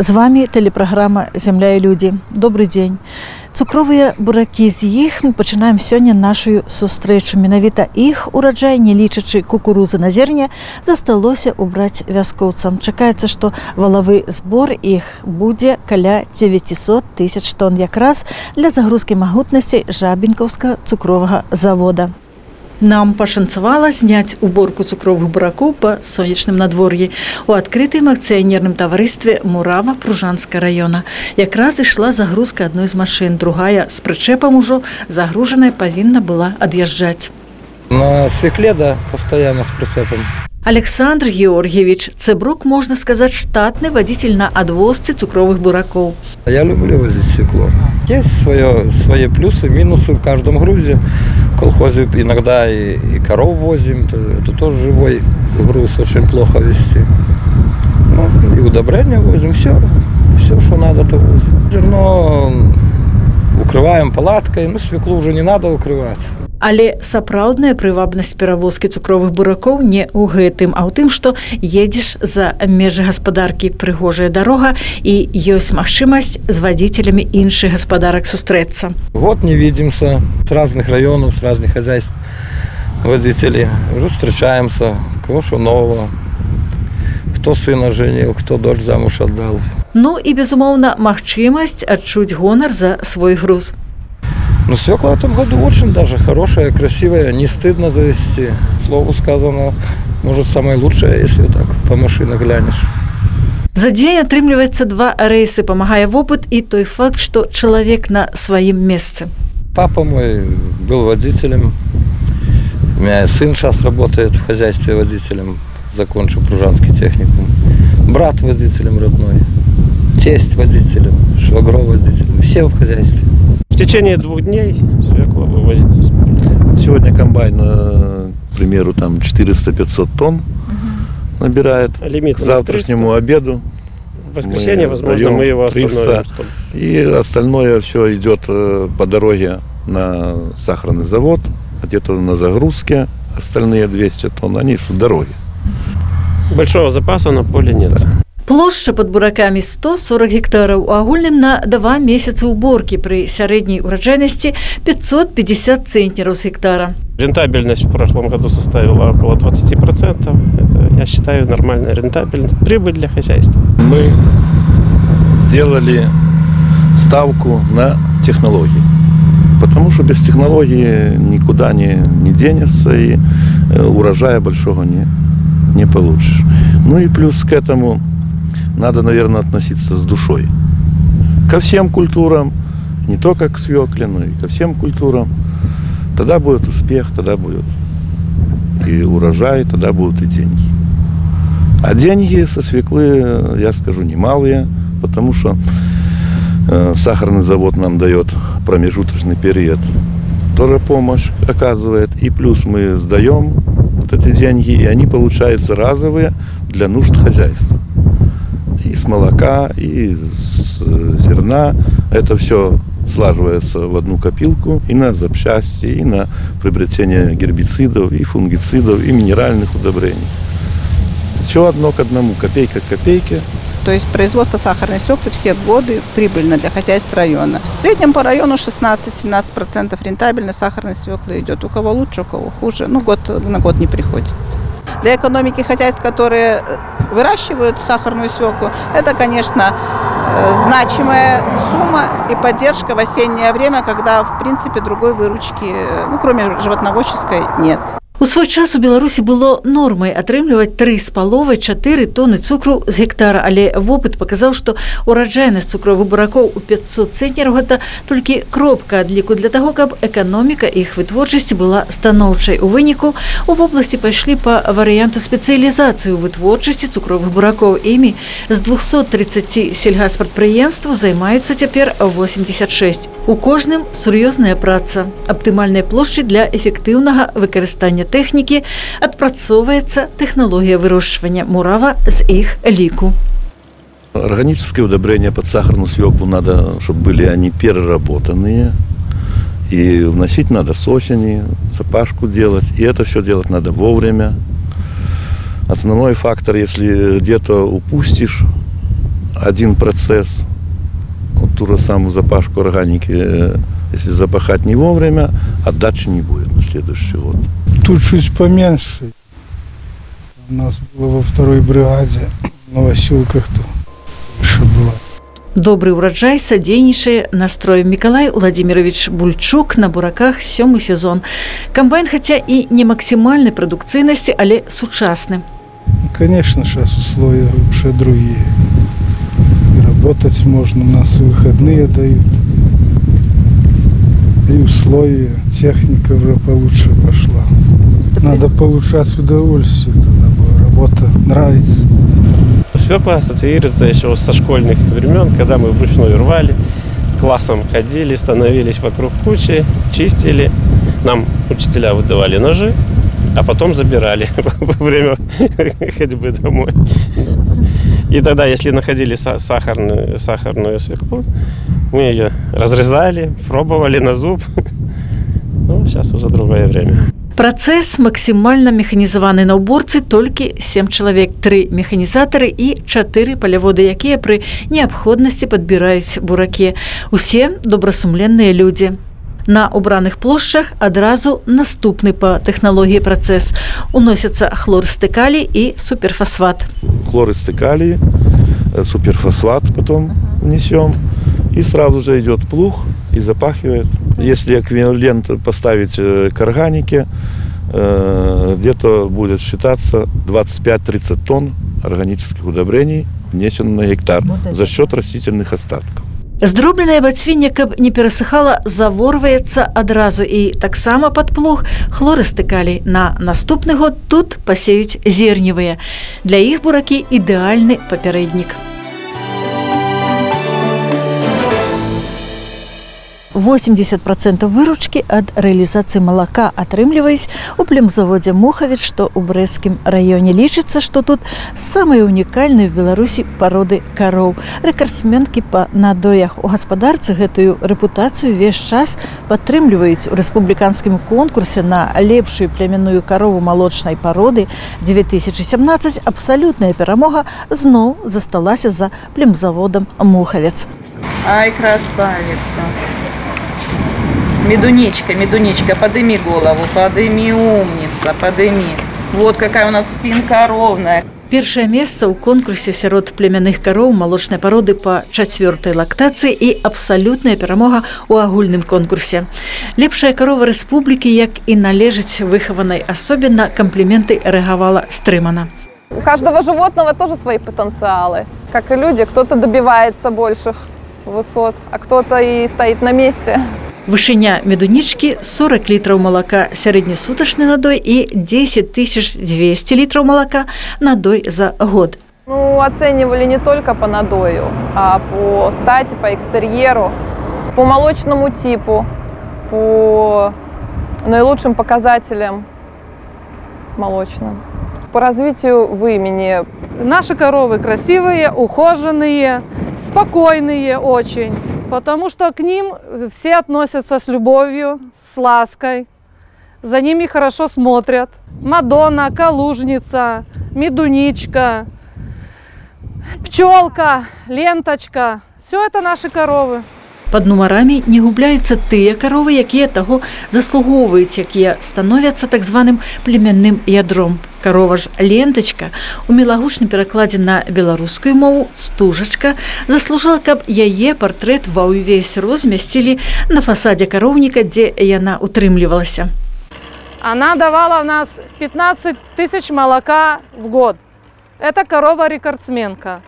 З вами телепрограма «Земля і люди». Добрый день. Цукровыя буракі, з іх мы пачынаем сёння нашу сустрэчу. Менавіта іх ураджай, не лічачы кукурузы на зерне, засталося убраць вяскоўцам. Чакаецца, што валавы збор іх будзе каля 900 тысяч тонн, якраз для загрузкі магутнасцей Жабінкаўскага цукровага завода. Нам пашанцавала зняць уборку цукровых буракоў па сонечным надвор'і у адкрытым акцыянерным таварыстве «Мурава» Пружанскага района. Якраз ішла загрузка адной з машын, другая з прычэпам ужо загружаная павінна была ад'язджаць. На свекле, да, постоянно с прицепом. Александр Георгиевич Цебрук, можно сказать, штатный водитель на отвозце цукровых бураков. Я люблю возить свекло. Есть свои плюсы, минусы в каждом грузе. В колхозе иногда и коров возим, это тоже живой груз, очень плохо везти. Ну, и удобрения возим, все, что надо, то возим. Зерно укрываем палаткой, но свеклу уже не надо укрывать. Але сапраўдная прывабнасць перавозкі цукровых буракоў не ў гэтым, а ў тым, што едзеш за межы гаспадаркі, прыгожая дарога і ёсць магчымасць з вадзіцелямі іншых гаспадарак сустрэцца. Вот не видимся с разных районов, с разных хозяйств водителей. Уже встречаемся, кого что нового, кто сына женил, кто дочь замуж отдал. Ну и, безумоўна, магчымасць адчуць гонар за свой груз. Ну, свекла в этом году очень даже хорошая, красивая, не стыдно завести. Слово сказано, может, самое лучшее, если так по машине глянешь. За дзень атрымліваецца 2 рейсы, памагае вопыт и той факт, что человек на своим месте. Папа мой был водителем, у меня сын сейчас работает в хозяйстве водителем, закончил Пружанский техникум. Брат водителем родной, тесть водителем, швагро водителем, все в хозяйстве. В течение 2 дней свекла вывозится с поля. Сегодня комбайн, к примеру, там 400-500 тонн набирает. Лимит к завтрашнему обеду. В воскресенье, возможно, мы его 300. И остальное все идет по дороге на сахарный завод, где-то на загрузке. Остальные 200 тонн, они в дороге. Большого запаса на поле нет. Да. Плошча пад буракамі 140 гектараў, у агульным на 2 месяцы уборкі пры сярэдняй ураджайнасці 550 центнеров с гектара. Рентабельность в прошлом году составила около 20%. Это, я считаю, нормальная рентабельность, прибыль для хозяйства. Мы сделали ставку на технологии, потому что без технологий никуда не денешься и урожая большого не получишь. Ну и плюс к этому надо, наверное, относиться с душой. Ко всем культурам, не только к свекле, но и ко всем культурам. Тогда будет успех, тогда будет и урожай, тогда будут и деньги. А деньги со свеклы, я скажу, немалые, потому что сахарный завод нам дает промежуточный период. Тоже помощь оказывает. И плюс мы сдаем вот эти деньги, и они получаются разовые для нужд хозяйства. И с молока, и с зерна. Это все слаживается в одну копилку и на запчасти, и на приобретение гербицидов, и фунгицидов, и минеральных удобрений. Все одно к одному, копейка к копейке. То есть производство сахарной свеклы все годы прибыльно для хозяйств района. В среднем по району 16-17% рентабельность сахарной свеклы идет. У кого лучше, у кого хуже. Ну, год на год не приходится. Для экономики хозяйств, которые выращивают сахарную свеклу, это, конечно, значимая сумма и поддержка в осеннее время, когда, в принципе, другой выручки, ну, кроме животноводческой, нет. У свой час у Беларусі было нормай атрымліваць 3,5-4 тоны цукру з гектара, але вопыт паказаў, што ураджайнасць цукровых буракоў у 500 центнераў гэта толькі кропка адліку для таго, каб эканоміка іх вытворчасці была станоўчай. У выніку у вобласці пайшлі па варыянту спецыялізацыі ў вытворчасці цукровых буракоў. Імі з 230 сельгаспрадпрыемстваў займаюцца цяпер 86. У кожным сур'ёзная праца. Аптымальнай плошчы для эфектыўнага выкарыстання техники отпрацовывается технология выращивания мурава с их лику. Органические удобрения под сахарную свеклу надо, чтобы были они переработанные. И вносить надо с осени, запашку делать. И это все делать надо вовремя. Основной фактор, если где-то упустишь, один процесс, вот ту же самую запашку органики, если запахать не вовремя, отдачи не будет на следующий год. Тут чуть поменьше. У нас было во второй бригаде, в Новоселках-то больше было. Добрый урожай садзейнічае настрою. Миколай Владимирович Бульчук на бураках 7-й сезон. Комбайн, хотя и не максимальной продукцийности, але сучасны. Конечно, сейчас условия уже другие. И работать можно, у нас и выходные дают. И условия, техника уже получше пошла. Надо получать удовольствие, работа нравится. Свекла ассоциируется еще со школьных времен, когда мы вручную рвали, классом ходили, становились вокруг кучи, чистили. Нам учителя выдавали ножи, а потом забирали во время ходьбы домой. И тогда, если находили сахарную свеклу, мы ее разрезали, пробовали на зуб. Ну, сейчас уже другое время. Працэс максімальна механізаваны на ўборцы толькі 7 чалавек, 3 механізатары і 4 паляводы, якія пры неабходнасці падбіраюць буракі. Усе добрасумленныя людзі. На убраных плошчах адразу наступны па тэхналогіі працэс. Уносяцца хлорыстыкалій і суперфосфат. Хлорыстыкалий, суперфосфат потом внесем. И сразу же идет плуг и запахивает. Если эквивалент поставить к органике, где-то будет считаться 25-30 тонн органических удобрений внесено на гектар за счет растительных остатков. Здробленае бацвінне, каб не перасыхала, заворваецца адразу і таксама пад плуг хлорыстыкалій. На наступны год тут пасеюць зерневыя. Для іх буракі ідэальны папярэднік. 80% выручкі ад рэалізацыі малака атрымліваюць у племзаводзе «Мухавец», што ў Брэсцкім раёне. Лічыцца, што тут самыя унікальныя ў Беларусі пароды кароў. Рэкардсменкі па надоях. У гаспадарцы гэтую рэпутацыю ўвесь час падтрымліваюць. У рэспубліканскім конкурсе на лепшую племянную карову малочнай пароды 2017 абсалютная перамога зноў засталася за племзаводам «Мухавец». Ай, красавица. Медуничка, медуничка, подыми голову, подыми, умница, подыми. Вот какая у нас спинка ровная. Першае месца ў конкурсе сярод племянных кароў малочнай пароды па 4-й лактацыі і абсалютная перамога ў агульным конкурсе. Лепшая карова рэспублікі, як і належыць выхаванай асобе, на кампліменты рэагавала стрымана. У каждого животного тоже свои потенциалы. Как и люди, кто-то добивается больших высот, а кто-то и стоит на месте. Вышыня медунічкі 40 літраў малака сярэднесутачны надой і 10 200 літраў малака надой за год. Ну, оценивали не только по надою, а по стати, по экстерьеру, по молочному типу, по наилучшим показателям молочным, по развитию вымени. Наши коровы красивые, ухоженные, спокойные очень, потому что к ним все относятся с любовью, с лаской, за ними хорошо смотрят. Мадонна, Калужница, Медуничка, Пчелка, Ленточка – все это наши коровы. Пад нумарамі не губляюцца тыя каровы, якія таго заслугоўваюць, якія становяцца так званым племянным ядром. Карова ж Лентачка у мілагучным перакладзе на беларускую мову «стужачка» заслужыла, каб яе партрэт ва ўвесь размясцілі на фасадзе кароўніка, дзе яна утрымлівалася. Она давала у нас 15 тысяч молока в год. Это корова-рекордсменка.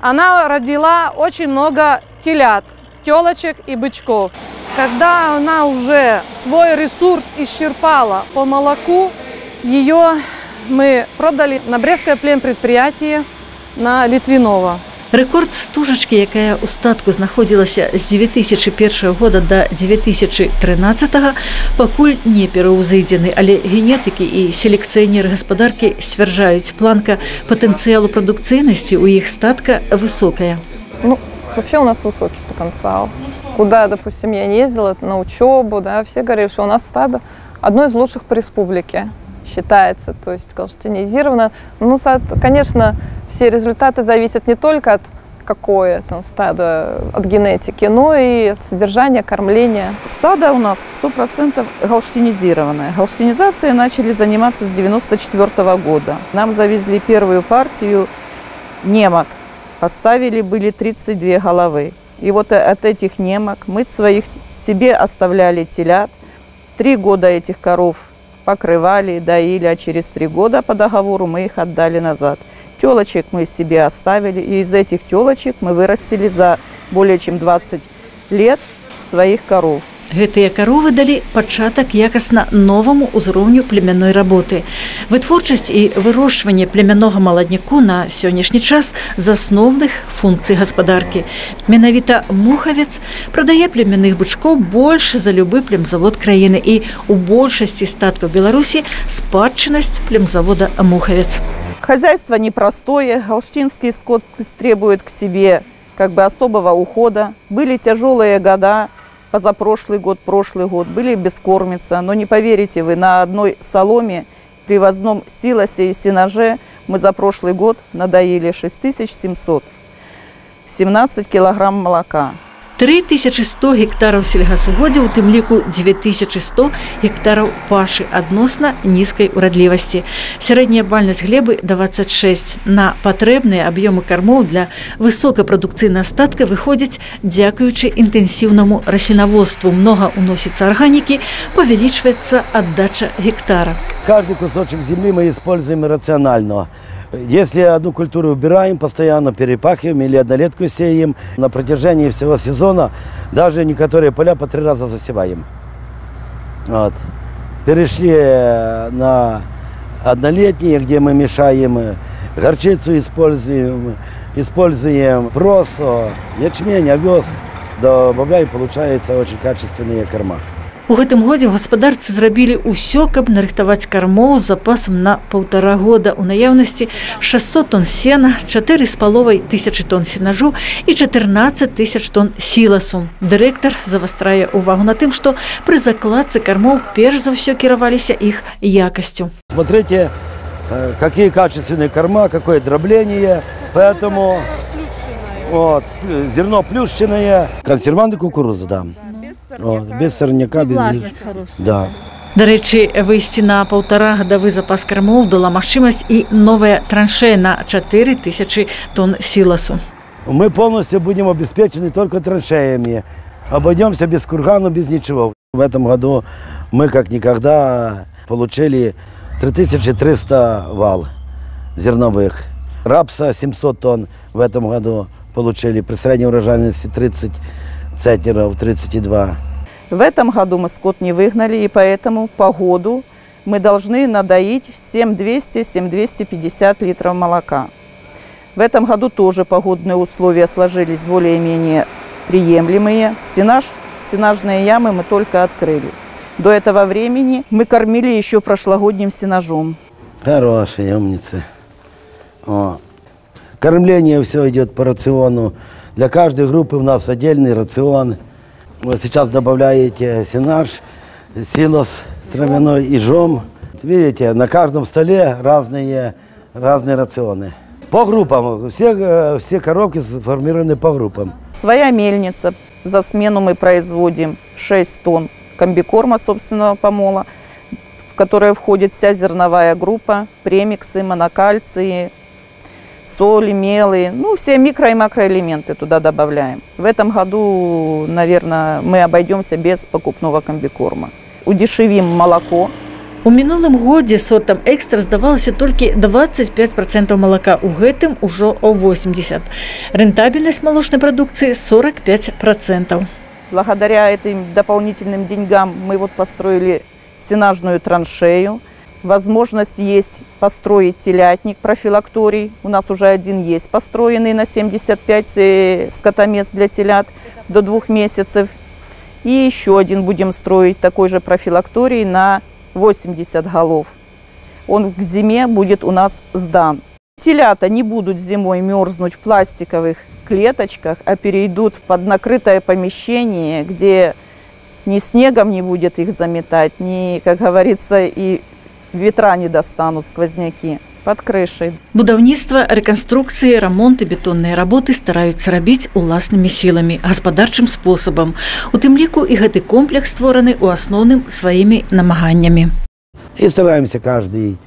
Она родила очень много телят, телочек и бычков. Когда она уже свой ресурс исчерпала по молоку, ее мы продали на Брестское племпредприятие на Литвинова. Рэкорд стужачкі, якая ў статку знаходзілася з 2001 года до 2013, пакуль не пераўзыдзены, але генетыкі і селекцыянеры гаспадаркі сцвярджаюць, планка патэнцыялу прадукцыйнасці ў іх статка высокая. Ну, вообще у нас высокий потенциал. Куда, допустим, я не ездила на учебу, да, все говорили, что у нас стадо одно из лучших по республике считается, то есть голштинизировано. Ну, конечно, все результаты зависят не только от какое там стадо от генетики, но и от содержания, кормления. Стадо у нас 100% галштинизированное. Галштинизацией начали заниматься с 1994 года. Нам завезли первую партию немок. Поставили были 32 головы. И вот от этих немок мы себе оставляли телят. 3 года этих коров покрывали, доили, а через 3 года по договору мы их отдали назад. Телочек мы себе оставили, и из этих телочек мы вырастили за более чем 20 лет своих коров. Гэтыя каровы далі пачатак якасна новаму ўзроўню племянной работы. Вытворчасць і вырошчванне племяннога маладняку на сённяшні час з асноўных функцый гаспадаркі. Менавіта Мухавец прадае племянных бычкоў больш за любы племзавод краіны, і у большасці статкаў Беларусі спадчыннасць племзавода Мухавец. Хозяйство непростое, галштинский скот требует к себе особого ухода. Были тяжелые года, позапрошлый год, прошлый год, были бескормица. Но не поверите вы, на одной соломе, привозном силосе и сенаже мы за прошлый год надоили 6717 килограмм молока. 3100 гектараў сельгасугоддзя, у тым ліку 9100 гектараў пашы адносна нізкай урадлівасці. Сярэдняя бальнасць глебы 26. На патрэбныя аб'ёмы кармоў для высокапрадукцыйнай астатка выходзіць дзякуючы інтэнсіўнаму раслінаводству. Многа уносіцца арганікі, павялічваецца аддача гектара. Каждый кусочек земли мы используем рационально. Если одну культуру убираем, постоянно перепахиваем или однолетку сеем, на протяжении всего сезона даже некоторые поля по 3 раза засеваем. Вот. Перешли на однолетние, где мы мешаем горчицу, используем просо, ячмень, овес, добавляем, получается очень качественные корма. У гэтым годзе ў гаспадарцы зрабілі ўсё, каб нарыхтаваць кармоў з запасам на 1,5 года. У наяўнасці 600 тонн сена, 4,5 тысячы тонн сенажу і 14 тысяч тонн сіласу. Дырэктар завастрае увагу на тым, што пры закладцы кармоў перш за ўсё кіраваліся іх якасцю. Смотрите, какие качественные корма, какое дробление. Поэтому вот, зерно плющенное, консерванты кукурузы, да. Без сорняка, без... Да. До речі, выйсці на 1,5-гадовы запас кармоў дала магчымасць і новая траншея на 4000 тонн сіласу. Мы полностью будем обеспечены только траншеями. Обойдемся без кургана, без ничего. В этом году мы как никогда получили 3300 вал зерновых. Рапса 700 тонн в этом году получили при средней урожайности 30 центнеров, 32. В этом году мы скот не выгнали, и поэтому по году мы должны надоить 7200-7250 литров молока. В этом году тоже погодные условия сложились более-менее приемлемые. Сенажные ямы мы только открыли. До этого времени мы кормили еще прошлогодним сенажом. Хорошие умницы. Кормление все идет по рациону. Для каждой группы у нас отдельный рацион. Вот сейчас добавляете сенаж, силос травяной и жом. Видите, на каждом столе разные рационы. По группам. Все коробки сформированы по группам. Своя мельница. За смену мы производим 6 тонн комбикорма собственного помола, в которое входит вся зерновая группа, премиксы, монокальции, соли, мелы, все микро- и макроэлементы туда добавляем. В этом году, наверное, мы обойдемся без покупного комбикорма. Удешевим молоко. У мінулым годзе сортам экстра здавалася толькі 25% молока, у гэтым ужо о 80%. Рентабельность молочной продукции 45%. Благодаря этим дополнительным деньгам мы построили сенажную траншею. Возможность есть построить телятник, профилакторий. У нас уже один есть построенный на 75 скотомест для телят до 2 месяцев. И еще один будем строить такой же профилакторий на 80 голов. Он к зиме будет у нас сдан. Телята не будут зимой мерзнуть в пластиковых клеточках, а перейдут в поднакрытое помещение, где ни снегом не будет их заметать, ни, как говорится, и ветра не достанут, сквозняки. под крышей. Будаўніцтва, рэканструкцыі, рамонты, бетонныя работы стараюцца рабіць уласнымі сіламі, гаспадарчым спосабам. У тым ліку і гэты комплекс створаны ў асноўным сваімі намаганнямі. И стараемся каждый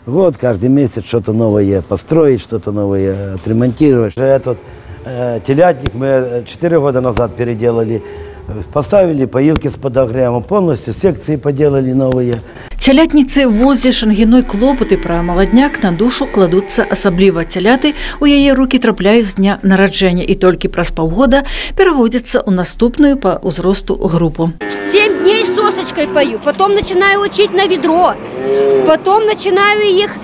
год, каждый месяц что-то новое построить, что-то новое отремонтировать. Этот телятник мы 4 года назад переделали, поставили поилки с подогревом, полностью секции поделали новые. Цялятніцы в возе шангіной клопоты пра маладняк на душу кладуцца асабліва. Цяляты у яе рукі трапляюць з дня нараджэння і толькі праз паўгода пераводзяцца ў наступную па ўзросту групу. 7 дней сосочкой пою, потом начинаю учить на ведро, потом начинаю их,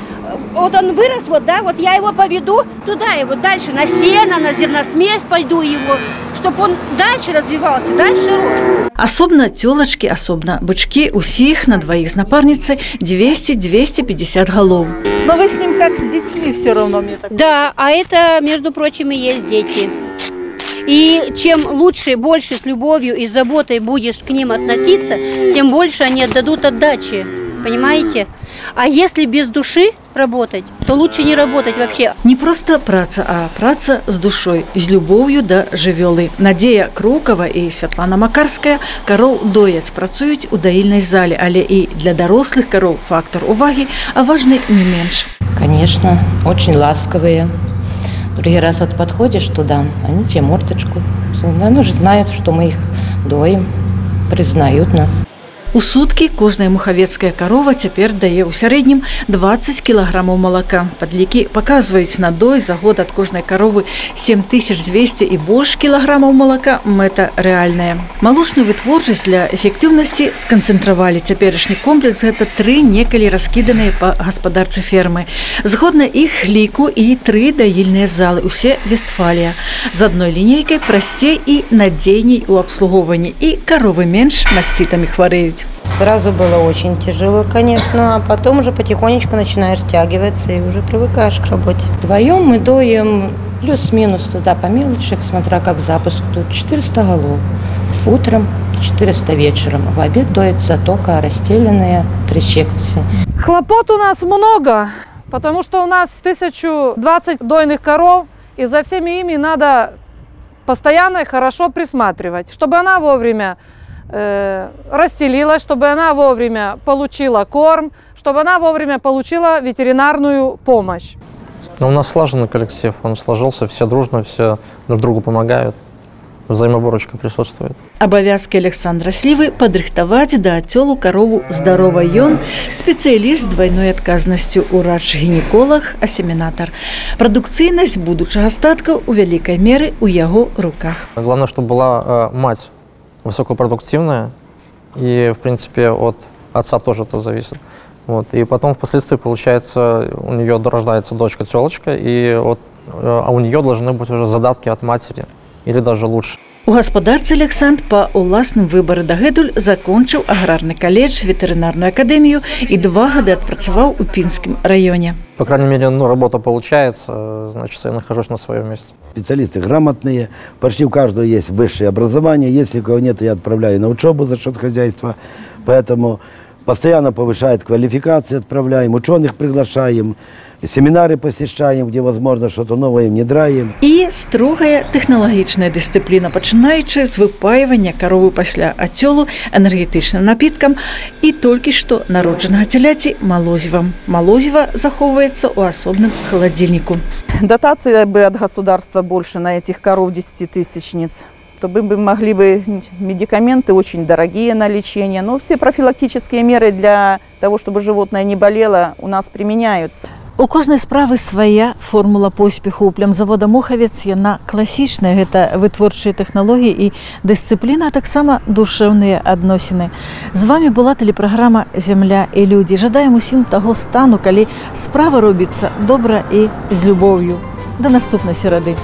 вот он вырос, вот, да, вот я его поведу туда, его дальше на сено, на зерносмесь пойду его, чтобы он дальше развивался, дальше рос. Асобна тёлачкі, асобна бычкі, усіх на двоих з напарніцай 200-250 голов. Но вы с ним как с детьми все равно, мне так. Да, а это, между прочим, и есть дети. И чем лучше, больше с любовью и заботой будешь к ним относиться, тем больше они отдадут отдачи, понимаете? А если без души работать, то лучше не работать вообще. Не просто праца, а праца з душой, з любоўю да жывёлы. Надзея Крукова і Святлана Макарская кароў дояць, працуюць у даільнай зале, але і для дарослых кароў фактор увагі, а важны не менш. Конечно, очень ласковые. Другой раз вот подходишь туда, они тебе мордочку. Они же знают, что мы их доим, признают нас. У суткі кожная мухавецкая карова цяпер дае ў сярэднім 20 кілаграмаў малака. Падлікі паказваюць, на дой за год ад кожнай каровы 7200 і больш кілаграмаў малака – мэта рэальная. Малочную вытворчасць для эфектыўнасці сканцэнтравалі. Цяперашні комплекс – гэта 3 некалі раскіданыя па гаспадарцы фермы. Згодна іх ліку і 3 даільныя залы, усе Вестфалія. З адной лінейкай прасцей і надзейней у абслугоўванні, і каровы менш масцітамі хварэюць. Сразу было очень тяжело, конечно, а потом уже потихонечку начинаешь стягиваться и уже привыкаешь к работе. Вдвоем мы доим плюс-минус туда по мелочи, смотря как запуск, тут 400 голов утром и 400 вечером. В обед доятся только расстеленные 3 секции. Хлопот у нас много, потому что у нас 1020 дойных коров, и за всеми ими надо постоянно и хорошо присматривать, чтобы она вовремя расстелилась, чтобы она вовремя получила корм, чтобы она вовремя получила ветеринарную помощь. Но у нас слаженный коллектив, он сложился, все дружно, все друг другу помогают, взаимовыручка присутствует. Абавязки Александра Слівы падрыхтаваць да ацёлу карову здаровай. Ён спецыяліст з двойной адказнасцю, урач-гінеколог, асемінатар. Прадукцыйнасць будучага статка у вялікай меры ў яго руках. Главное, чтобы была мать высокопродуктивная, и, в принципе, от отца тоже это зависит. Вот. И потом, впоследствии, получается, у нее рождается дочка-тёлочка, и вот, а у нее должны быть уже задатки от матери, или даже лучше. У гаспадарцы Александр па уласным выбары дагэтуль закончыў аграрны каледж, ветеринарную академию и 2 года отпрацаваў у Пинском районе. По крайней мере, работа получается, значит, я нахожусь на своем месте. Специалисты грамотные, почти у каждого есть высшее образование. Если у кого нет, я отправляю на учебу за счет хозяйства. Поэтому постоянно повышает квалификации, отправляем, ученых приглашаем, семинары посещаем, где возможно что-то новое внедряем. И строгая технологичная дисциплина, пачынаючы з выпаивания коровы пасля ацёлу энергетичным напитком и только что народжанага теляти молозивом. Молозиво заховывается у особном холодильнику. Дотации бы от государства больше на этих коров 10-тысячниц. То мы могли бы медикаменты очень дорогие на лечение, но все профилактические меры для того, чтобы животное не болело, у нас применяются. У кожнай справы свая формула поспеху. У племзавода «Мохавец» яна класічная, гэта вытворчыя тэхналогіі і дысцыпліна, а таксама душэўныя адносіны. З вами была тэлепраграма «Зямля і людзі». Жадаем усім таго стану, калі справа робіцца добра і з любоўю. До наступнай серады.